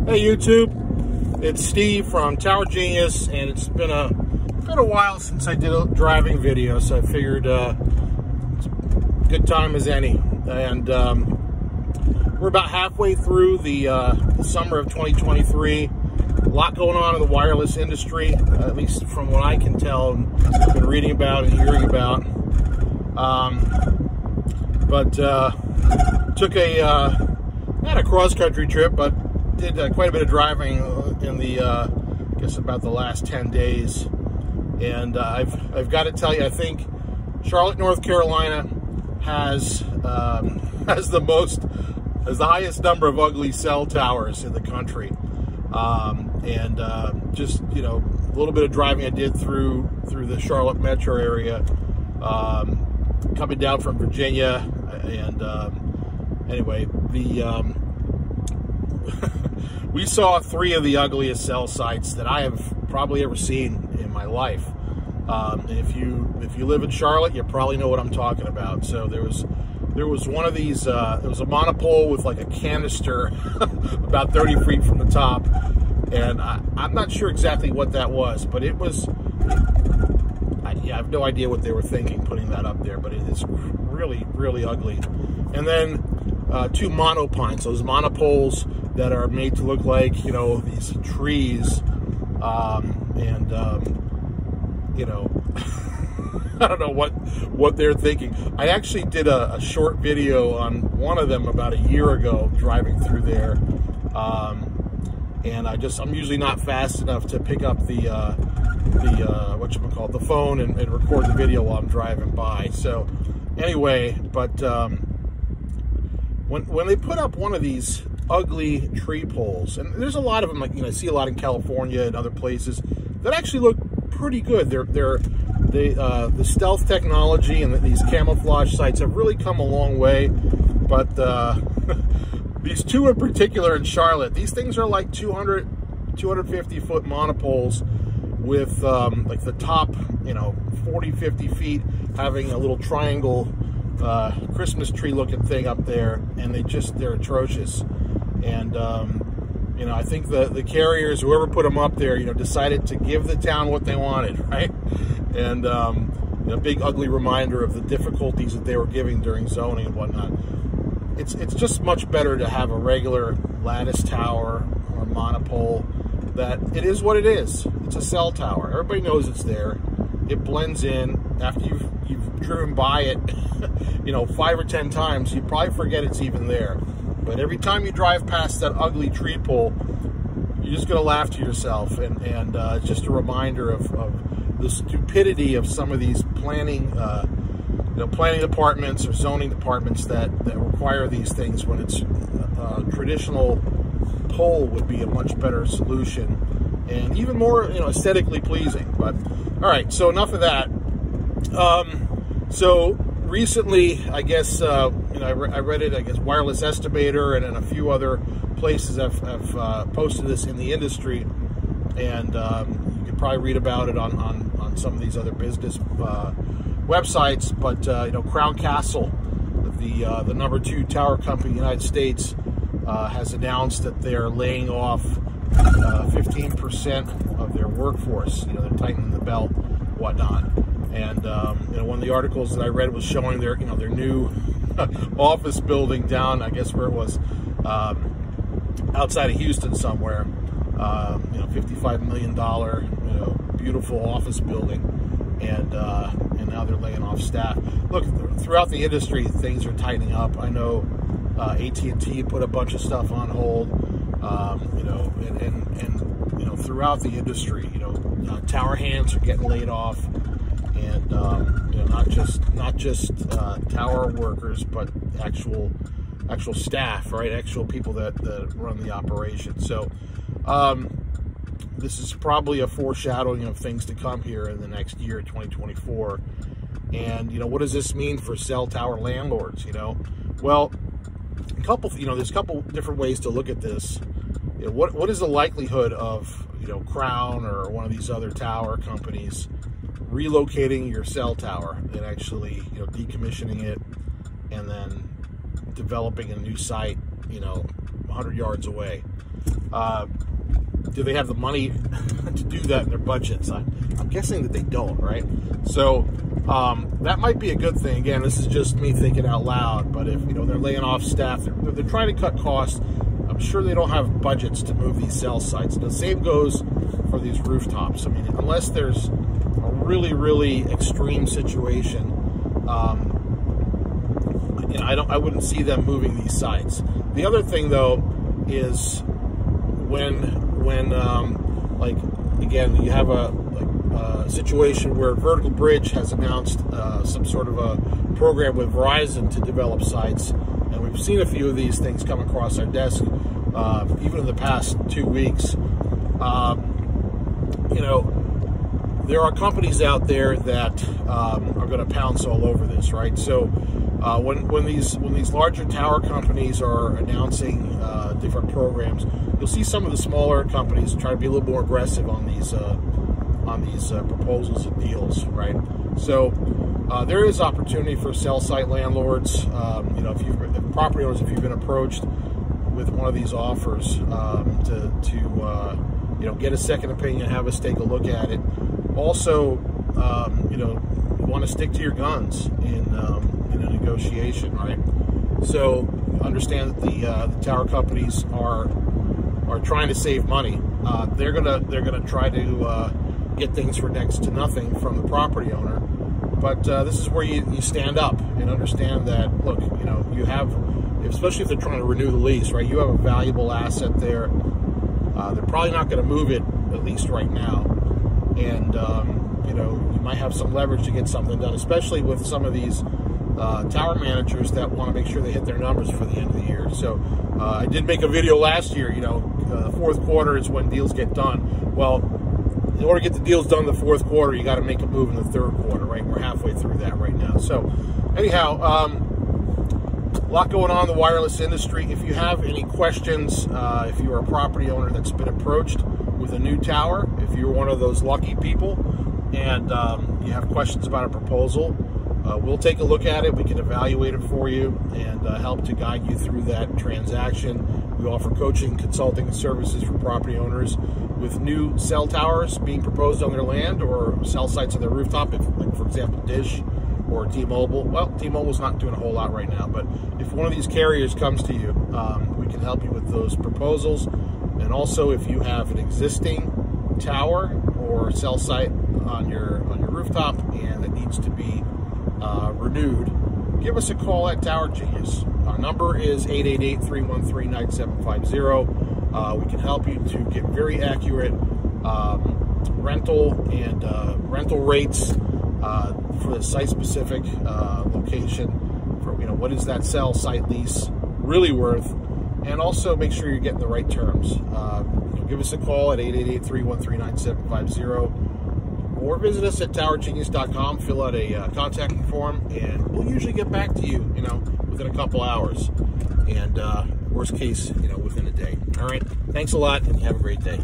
Hey YouTube, it's Steve from Tower Genius, and it's been a while since I did a driving video, so I figured it's a good time as any. And we're about halfway through the summer of 2023. A lot going on in the wireless industry, at least from what I can tell and I've been reading about and hearing about. Took not a cross-country trip, but did quite a bit of driving in the I guess about the last 10 days. And I've got to tell you, I think Charlotte, North Carolina has the highest number of ugly cell towers in the country. Just, you know, a little bit of driving I did through the Charlotte metro area, coming down from Virginia, and anyway, we saw 3 of the ugliest cell sites that I have probably ever seen in my life. And if you live in Charlotte, you probably know what I'm talking about. So there was one of these. There was a monopole with like a canister about 30 feet from the top, and I'm not sure exactly what that was, but it was. I have no idea what they were thinking putting that up there, but it is really, really ugly. And then 2 monopines, those monopoles that are made to look like, you know, these trees, you know, I don't know what they're thinking. I actually did a short video on one of them about a year ago, driving through there, and I'm usually not fast enough to pick up the the phone and record the video while I'm driving by. So anyway, but when they put up one of these ugly tree poles, and there's a lot of them, like, you know, I see a lot in California and other places that actually look pretty good. The stealth technology and these camouflage sites have really come a long way, but these 2 in particular in Charlotte, these things are like 250 foot monopoles with like the top, you know, 40-50 feet having a little triangle Christmas tree looking thing up there, and they're atrocious. And you know, I think the carriers, whoever put them up there, you know, decided to give the town what they wanted, right? And a big ugly reminder of the difficulties that they were giving during zoning and whatnot. It's just much better to have a regular lattice tower or a monopole. That it is what it is. It's a cell tower. Everybody knows it's there. It blends in. After you've driven by it, you know, 5 or 10 times, you probably forget it's even there. But every time you drive past that ugly tree pole, you're just going to laugh to yourself. And it's just a reminder of the stupidity of some of these planning departments or zoning departments that require these things, when it's traditional pole would be a much better solution and even more, you know, aesthetically pleasing. But all right, so enough of that. So recently, I guess, you know, I read it, I guess Wireless Estimator and a few other places have posted this in the industry, and you can probably read about it on some of these other business websites. But you know, Crown Castle, the #2 tower company in the United States, has announced that they're laying off 15% of their workforce. You know, they're tightening the belt, whatnot. And you know, one of the articles that I read was showing their new office building down, I guess where it was, outside of Houston somewhere. You know, $55 million, you know, beautiful office building, and now they're laying off staff. Look, throughout the industry, things are tightening up. I know AT&T put a bunch of stuff on hold, you know, and you know, throughout the industry, you know, tower hands are getting laid off, and you know, not just tower workers, but actual staff, right? Actual people that run the operation. So this is probably a foreshadowing of things to come here in the next year, 2024. And you know, what does this mean for cell tower landlords? You know, well, there's a couple different ways to look at this. You know, what is the likelihood of, you know, Crown or one of these other tower companies relocating your cell tower and actually, you know, decommissioning it and then developing a new site 100 yards away. Do they have the money to do that in their budgets? I'm guessing that they don't, right? So that might be a good thing. Again, this is just me thinking out loud, but if they're laying off staff, they're trying to cut costs. I'm sure they don't have budgets to move these cell sites. And the same goes for these rooftops. I mean, unless there's a really, really extreme situation, I wouldn't see them moving these sites. The other thing, though, is when like, again, you have a situation where Vertical Bridge has announced some sort of a program with Verizon to develop sites, and we've seen a few of these things come across our desk, even in the past 2 weeks. There are companies out there that are going to pounce all over this, right? So when these larger tower companies are announcing different programs, you'll see some of the smaller companies try to be a little more aggressive on these proposals and deals, right? So there is opportunity for cell site landlords. If property owners, if you've been approached with one of these offers, to get a second opinion, have us take a look at it. Also, you want to stick to your guns in a negotiation, right? So understand that the tower companies are trying to save money. They're gonna try to get things for next to nothing from the property owner. But this is where you stand up and understand that, look, you have, especially if they're trying to renew the lease, right? You have a valuable asset there. They're probably not going to move it, at least right now. And, you might have some leverage to get something done, especially with some of these tower managers that want to make sure they hit their numbers for the end of the year. So I did make a video last year, the fourth quarter is when deals get done. Well, in order to get the deals done in the fourth quarter, you got to make a move in the third quarter, right? We're halfway through that right now. So anyhow, a lot going on in the wireless industry. If you have any questions, if you're a property owner that's been approached with a new tower, if you're one of those lucky people and you have questions about a proposal, we'll take a look at it. We can evaluate it for you and help to guide you through that transaction. We offer coaching, consulting, and services for property owners with new cell towers being proposed on their land or cell sites on their rooftop, like, for example, Dish or T-Mobile. Well, T-Mobile's not doing a whole lot right now, but if one of these carriers comes to you, we can help you with those proposals. And also, if you have an existing tower or cell site on your rooftop and it needs to be renewed, give us a call at Tower Genius. Our number is 888-313-9750. We can help you to get very accurate rental and rental rates for the site-specific location. For what is that cell site lease really worth, and also make sure you're getting the right terms. Give us a call at 888-313-9750. Or visit us at towergenius.com, fill out a contacting form, and we'll usually get back to you, within a couple hours. And worst case, within a day. All right. Thanks a lot, and have a great day.